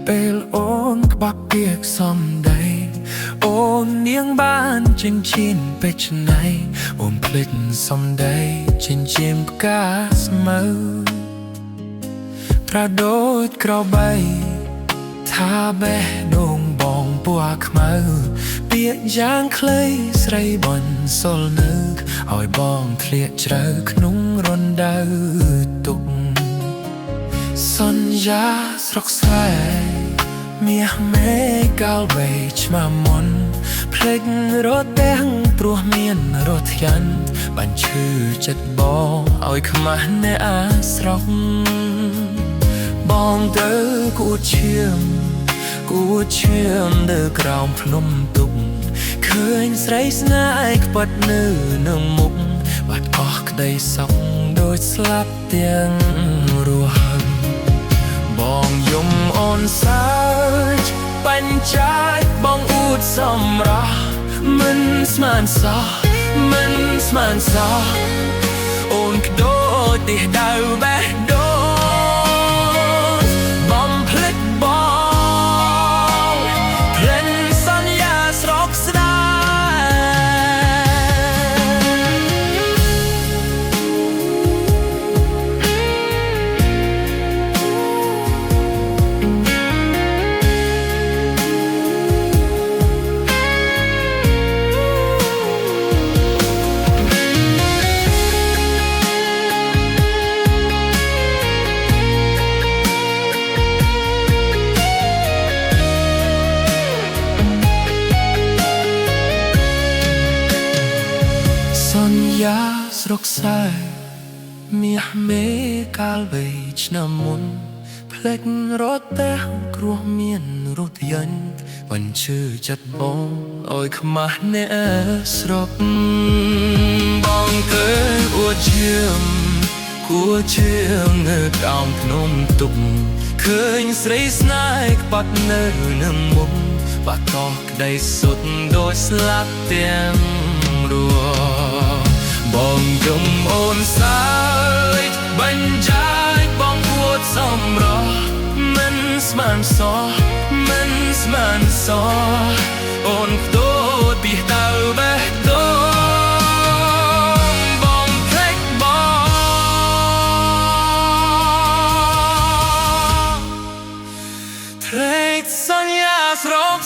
ពេលអូនក្បាក់ពាក្យសំដីអូននាងបានចិញ្ចៀនពេជ្រណៃអូនភ្លេចសំដីចិញ្ចៀនផ្កាស្មៅប្រដូចក្របីថាបេះដូងបងពណ៌ខ្មៅពាក្យយ៉ាងខ្លីស្រីបនសល់នៅឲ្យបងធ្លាក់ជ្រៅក្នុងរណ្ដៅទុកសន្យាស្រុកស្រែមាសមេកាលវេឆ្មាមុនភ្លេចរត់ទាំងព្រោះមានរត់ធ្យាន់បានឈឺចិត្តបងឲ្យខ្មាស់អ្នកអាស្រុកបងទៅគួឈាមនៅក្រោមភ្នំទុកឃើញស្រីស្នេហ៍ខ្ពិតនៅនឹងមុខបាត់អស់ក្តីសុខដូចស្លាប់ទាំងរស់បងយំអូនសើចបញ្ចាចបងអួតសម្រស់មិនស្មានសោះអូនក្ដូរទីដៅបេះដូងបំភ្លេចបងភ្លេចសន្យាស្រុកស្នេសន្យាស្រុកស្រែមាសមេកាលវេឆ្នាំមុនភ្លេចរត់ទាំងគ្រោះមានរត់យញ្ញបញ្ឈឺចិត្តបងឲ្យខ្មាស់អ្នកស្រុកបងកើអួតឈាមនៅក្រោមភ្នំទុកឃើញស្រីស្នេហ៍ក្បត់នៅនឹងមុខបាត់តោះក្តីសុទ្ធដូចស្លាប់ទាំងរស់បងយំអូនសើចបញ្ចាចបងអួតសម្រស់មិនស្មានសោះអូនខ្ទូតពីដៅបេះដូងបងភ្លេចបងភ្លេចសន្យាស្រុក